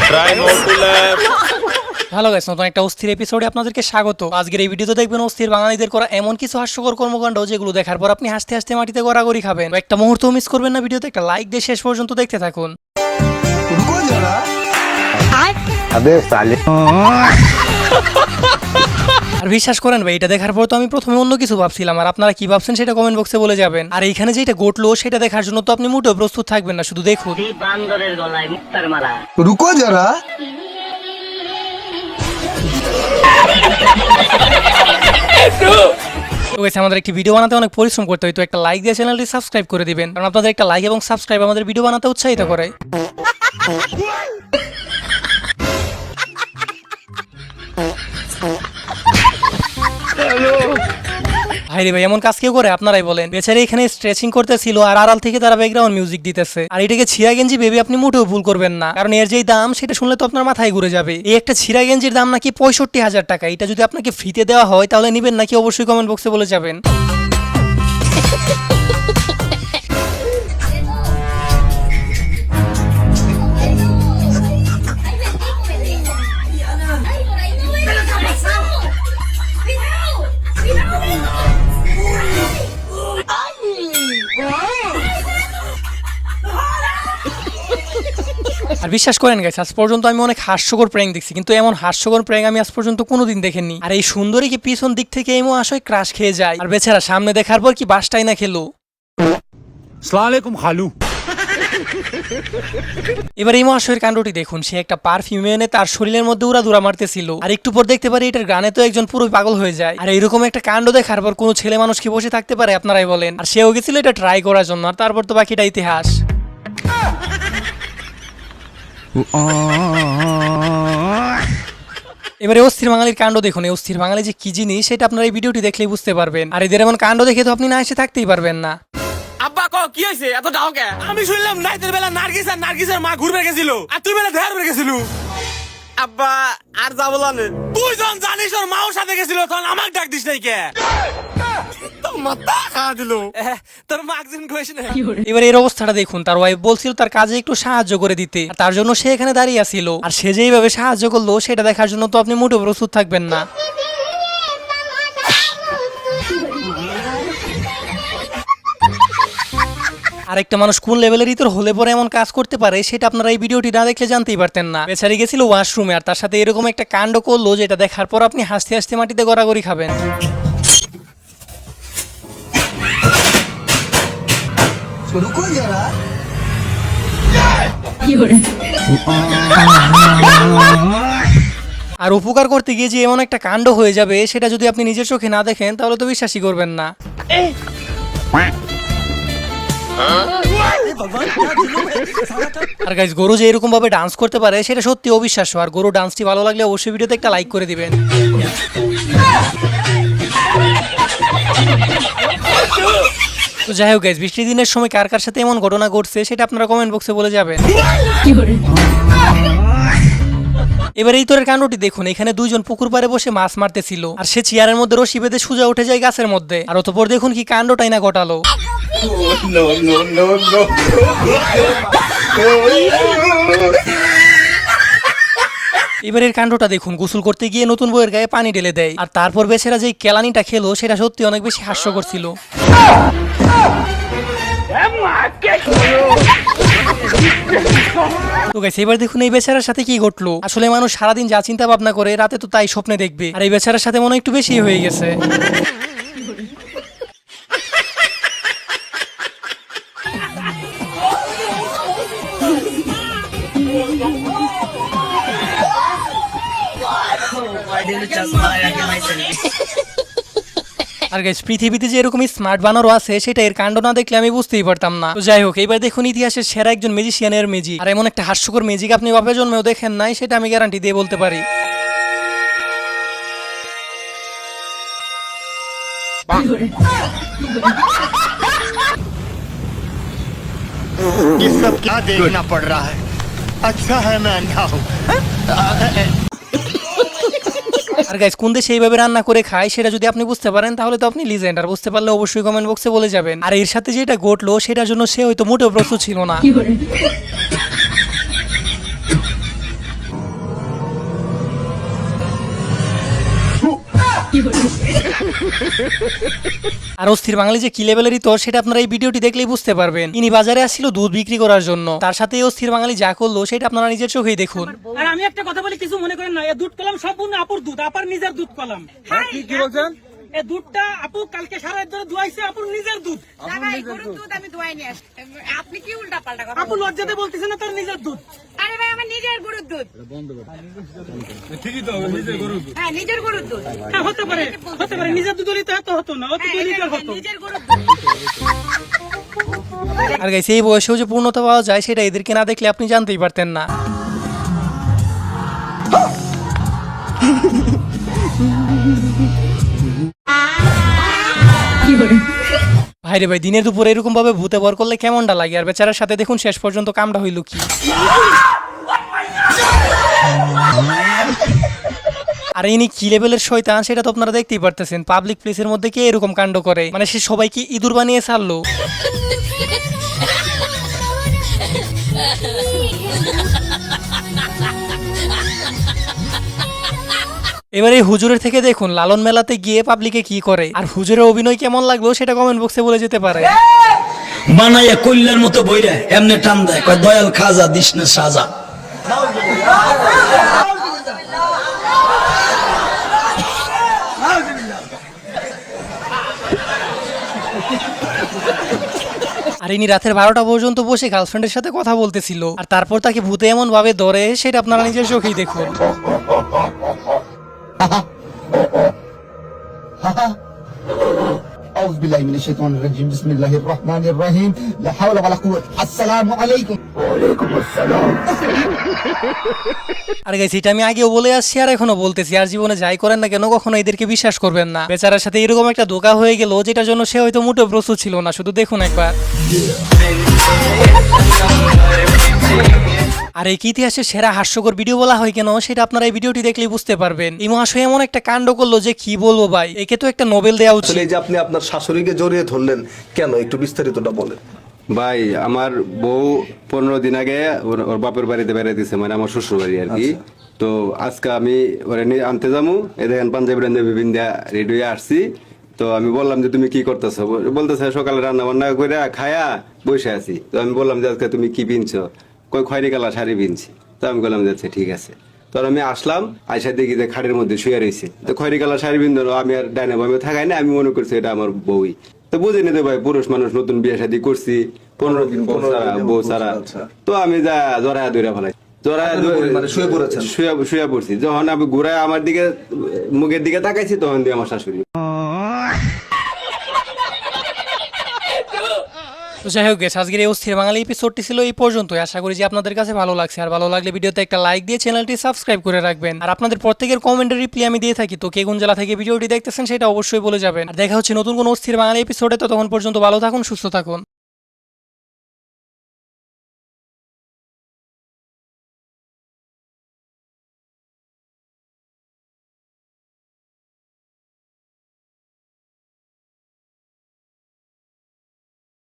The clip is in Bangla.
Try not to laugh. Hello guys, নতুন একটা অস্থির এপিসোডে আপনাদেরকে স্বাগত। আজকের এই ভিডিওতে দেখবেন অস্থির বাঙালিদের করা এমন কিছু হাস্যকর কর্মকাণ্ড যেগুলো দেখার পর আপনি হাসতে হাসতে মাটিতে গড়াগড়ি খাবেন। একটা মুহূর্ত মিস করবেন না, ভিডিওতে একটা লাইক দিয়ে শেষ পর্যন্ত দেখতে থাকুন। আর বিশ্বাস করেন ভাই, এটা দেখার পর তো আমি প্রথমে অন্য কিছু ভাবছিলাম, আর আপনারা কি ভাবছেন সেটা কমেন্ট বক্সে বলে যাবেন। আর এইখানে যেটা ঘটলো সেটা দেখার জন্য তো আপনি মোটেও প্রস্তুত থাকবেন না, শুধু দেখুন। বান্দরের গলায় মুক্তার মালা। रुको जरा। তো guys, আমাদের একটি ভিডিও বানাতে অনেক পরিশ্রম করতে হয়, তো একটা লাইক দিয়ে চ্যানেলটি সাবস্ক্রাইব করে দিবেন, কারণ আপনাদের একটা লাইক এবং সাবস্ক্রাইব আমাদের ভিডিও বানাতে উৎসাহিত করে। ভাইরে ভাই, এমন কাজ কেউ করে? আপনারাই বলেন। বেচারি এখানে স্ট্রেচিং করতেছিল আর আড়াল থেকে তারা ব্যাকগ্রাউন্ড মিউজিক দিতেছে। আর এটাকে ছিঁড়া গেঞ্জি ভেবে আপনি মোটেও ভুল করবেন না, কারণ এর যেই দাম সেটা শুনলে তো আপনার মাথায় ঘুরে যাবে। এই একটা ছিঁড়া গেঞ্জির দাম নাকি 65,000 টাকা। এটা যদি আপনাকে ফ্রিতে দেওয়া হয় তাহলে নিবেন নাকি অবশ্যই কমেন্ট বক্সে বলে যাবেন। আর বিশ্বাস করেন গেছে, আজ পর্যন্ত আমি অনেক হাস্যকর প্র্যাঙ্ক দেখছি, কিন্তু এমন হাস্যকর প্র্যাঙ্ক আমি আজ পর্যন্ত কোনোদিন দেখেননি। আর এই সুন্দরী কি পিছন দিক থেকে এমন আসলে ক্রাশ খেয়ে যায়, আর বেচারা সামনে দেখার পর কি বাসটাই না খেলো। আসসালামু আলাইকুম খালু। এবার এই মহাশয়ের কাণ্ডটি দেখুন। সে একটা পারফিউম এনে তার শরীরের মধ্যে উড়াদুরা মারতেছিল, আর একটু পর দেখতে পারি এটার গানে তো একজন পুরোই পাগল হয়ে যায়। আর এইরকম একটা কাণ্ড দেখার পর কোনো ছেলে মানুষ কি বসে থাকতে পারে? আপনারাই বলেন। আর সেও গেছিল এটা ট্রাই করার জন্য, আর তারপর তো বাকিটা ইতিহাস। এবারে অস্থির বাঙালির কাণ্ড দেখুন। এই অস্থির বাঙালি যে কি জিনিস সেটা আপনারা এই ভিডিওটি দেখলেই বুঝতে পারবেন। আর এদের এমন কাণ্ড দেখে তো আপনি না এসে থাকতেই পারবেন না। আব্বা ক কি হয়েছে এত ডাও কে? আমি শুনলাম নাইতের বেলা নার্গিসের মা ঘুরবে গেছিল আর তুই বেলা ধ্যার গেছিল। আব্বা আর যা বলান, তুই যখন জানিস ওর মাও সাথে গেছিল তখন আমাকে ডাক দিস নাই কে? তোর মাথা খাওয়া দিল, তোর মা একদিন কইস না। এবার এর অবস্থাটা দেখুন। তার ওয়াইফ বলছিল তার কাজে একটু সাহায্য করে দিতে, আর তার জন্য সে এখানে দাঁড়িয়ে ছিল। আর সে যেইভাবে সাহায্য করলো সেটা দেখার জন্য তো আপনি মোটেও প্রস্তুত থাকবেন না। আরেকটা মানুষ কোন লেভেলের ইতর হলে পরে এমন কাজ করতে পারে সেটা আপনারা এই ভিডিওটি না দেখলে জানতেই পারতেন না। বেচারি গেছিল ওয়াশরুমে, আর তার সাথে এরকম একটা কাণ্ড করলো যেটা দেখার পর আপনি হাসতে হাসতে মাটিতে গড়াগড়ি খাবেন। रुको जरा। আর উপকার করতে গিয়ে যে এমন একটা কাণ্ড হয়ে যাবে সেটা যদি আপনি নিজের চোখে না দেখেন তাহলে তো বিশ্বাসই করবেন না। আর গাইস, গরু যে এরকম ভাবে ডান্স করতে পারে সেটা সত্যি অবিশ্বাস্য। আর গরু ডান্সটি ভালো লাগলে অবশ্যই ভিডিওতে একটা লাইক করে দিবেন। তো যাই হোক গাইস, বৃষ্টির দিনের সময় কার কার সাথে এমন ঘটনা ঘটছে সেটা আপনারা কমেন্ট বক্সে বলে যাবেন। এবার এই তোরের কাণ্ডটি দেখুন। এখানে দুইজন পুকুর পাড়ে বসে মাছ মারতেছিল, আর সে চেয়ারের মধ্যে রশি বেঁধে সোজা উঠে যায় গাছের মধ্যে। আর অতঃপর দেখুন কি কাণ্ডটাই না ঘটালো। এবারের কাণ্ডটা দেখুন। গোসল করতে গিয়ে নতুন বউয়ের গায়ে পানি ঢেলে দেয়, আর তারপর বেচারা যেই কেলানিটা খেলো সেটা সত্যি অনেক বেশি হাস্যকর ছিল। তো গাইস, এবার দেখুন এই বেচারার সাথে কি ঘটলো। আসলে মানুষ সারাদিন যা চিন্তা ভাবনা করে রাতে তো তাই স্বপ্নে দেখবে, আর এই বেচারার সাথে মনে একটু বেশি হয়ে গেছে। আর গাইস, পৃথিবীতে যে এরকম স্মার্ট বানরও আছে সেটা এর কাণ্ড না দেখলে আমি বুঝতেই পারতাম না। তো যাই হোক, এবার দেখুন ইতিহাসের সেরা একজন ম্যাজিশিয়ানের ম্যাজিক। আর এমন একটা হাস্যকর ম্যাজিক আপনি বাপের জন্মেও দেখেন নাই, সেটা আমি গ্যারান্টি দিয়ে বলতে পারি। ये सब क्या देखना पड़ रहा है? अच्छा है मैं अंधा हूँ। আর গাইস, কোন দেশে এইভাবে রান্না করে খায় সেটা যদি আপনি বুঝতে পারেন তাহলে তো আপনি লিজেন্ড। আর বুঝতে পারলে অবশ্যই কমেন্ট বক্সে বলে যাবেন। আর এর সাথে যেটা ঘটলো সেটার জন্য সে হয়তো মোটেও প্রস্তুত ছিল না। আর অস্থির বাঙালি যে কি লেভেলেরই তো সেটা আপনারা এই ভিডিওটি দেখলেই বুঝতে পারবেন। ইনি বাজারে আসছিল দুধ বিক্রি করার জন্য, তার সাথে এই অস্থির বাঙালি যা করলো সেটা আপনারা নিজের চোখেই দেখুন। আর আমি একটা কথা বলি, কিছু মনে করেন না, এই দুধ কলাম সম্পূর্ণ আপুর দুধ, আপার নিজের দুধ কলাম। কি বলছেন? এই দুধটা আপু কালকে সারা রাত ধরে দুয়াইছে, আপুর নিজের দুধ। না ভাই, গরুর দুধ আমি দোয়াই নিয়ে আসছি। আপনি কি উল্টা পাল্টা কথা আপু লজ্জাতে বলতেছে না তার নিজের দুধ। আরে ভাই, আমার নিজের গরুর দুধ। ঠিকই তো নিজের গরু। হ্যাঁ, নিজের গরুর দুধ। হ্যাঁ, হতে পারে, হতে পারে, নিজের দুধ হলে তো এত হতো না, অত হ্যাঁ, 2 এটা লিটার হতো। নিজের গরুর দুধ। আর গাইস এই বয়সেও যে পূর্ণতা পাওয়া যায় সেটা এদেরকে না দেখলে আপনি জানতেই পারতেন না। ভাইরে ভাই, দিনের দুপুরে এরকম ভাবে ভূতে ভর করলে কেমনটা লাগে? আর বেচারার সাথে দেখুন শেষ পর্যন্ত কামটা হইল কি। আর ইনি কি লেভেলের শয়তান সেটা তো আপনারা দেখতেই পারতেছেন। পাবলিক প্লেসের মধ্যে কে এরকম কাণ্ড করে? মানে সে সবাইকে ইঁদুর বানিয়ে ছাড়লো। এবার এই হুজুরের থেকে দেখুন লালন মেলাতে গিয়ে পাবলিকে কি করে, আর হুজুরের অভিনয় কেমন লাগলো সেটা কমেন্ট বক্সে বলে যেতে পারে। বানাইয়া কল্যার মতো বইরা এমনি টান দেয়, কয় দয়াল খাজা দিস না সাজা। আর ইনি রাতের 12টা পর্যন্ত বসে গার্লফ্রেন্ডের সাথে কথা বলতেছিল, আর তারপর তাকে ভূতে এমন ভাবে ধরে সেটা আপনারা নিজের চোখেই দেখুন। أعوذ بالله من الشيطان الرجيم بسم الله الرحمن الرحيم لا حول ولا قوة السلام عليكم وعليكم السلام আর গাইস এটা আমি আগেও বলে আসছি আর এখনো বলতেছি, আর জীবনে যাই করেন না কেন কখনো এদেরকে বিশ্বাস করবেন না। বেচারার সাথে এরকম একটা ধোঁকা হয়ে গেল যেটার জন্য সে হয়তো মোটেও প্রস্তুত ছিল না। শুধু দেখুন একবার। আর এই ইতিহাসের সেরা হাস্যকর ভিডিও বলা হয় কেন সেটা আপনারা এই ভিডিওটি দেখলেই বুঝতে পারবেন। এই মহাশয় এমন একটা কাণ্ড করলো যে কি বলবো ভাই, একে তো একটা নোবেল দেওয়া উচিত। আসলে এই যে আপনি আপনার শাশুড়িকে জড়িয়ে ধরলেন কেন, একটু বিস্তারিতটা বলেন। ভাই আমার বউ 15 দিন আগে ওর বাপের বাড়িতে বেড়াইতেছে, মানে আমার শ্বশুর বাড়ি আর কি। তো আজকে আমি ওরা নিয়ে আনতে যাবো, এ দেখেন পাঞ্জাবি রাঞ্জাবি বিন্দা রেডি হয়ে আসছি। তো আমি বললাম যে তুমি কি করতেছো? বলতেছে সকালে রান্না বান্না করে খায়া বসে আছি। তো আমি বললাম যে আজকে তুমি কি পিনছো? কই খয়েরি কালার শাড়ি পিনছি। তো আমি বললাম যে আচ্ছা ঠিক আছে। তো আমি আসলাম, আইসা দেখি যে খাটের মধ্যে শুয়ে রয়েছে। তো খয়েরি কালার শাড়ি পিনতো, আমি আর ডাইনে বামে থাকাই না, আমি মনে করছি এটা আমার বউই। তো বুঝে নিতে ভাই, পুরুষ মানুষ, নতুন বিয়ে শাদী করছি, 15 দিন বউ ছাড়া। তো আমি যা জড়ায়া দৌড়া ফেলাই, শুয়ে পড়ছি। যখন আমি ঘুরায় আমার দিকে মুখের দিকে তাকাইছি তখন দিয়ে আমার শাশুড়ি। তো যাই হোক গেছে, আজকের এই অস্থির বাঙালি এপিসোডটি ছিল এই পর্যন্তই। আশা করি যে আপনাদের কাছে ভালো লাগছে, আর ভালো লাগলে ভিডিওতে একটা লাইক দিয়ে চ্যানেলটি সাবস্ক্রাইব করে রাখবেন। আর আপনাদের প্রত্যেকের কমেন্টের রিপ্লাই আমি দিয়ে থাকি, তো কে কোন জেলা থেকে ভিডিওটি দেখতেছেন সেটা অবশ্যই বলে যাবেন। আর দেখা হচ্ছে নতুন কোন অস্থির বাঙালি এপিসোডে। তো তখন পর্যন্ত ভালো থাকুন, সুস্থ থাকুন।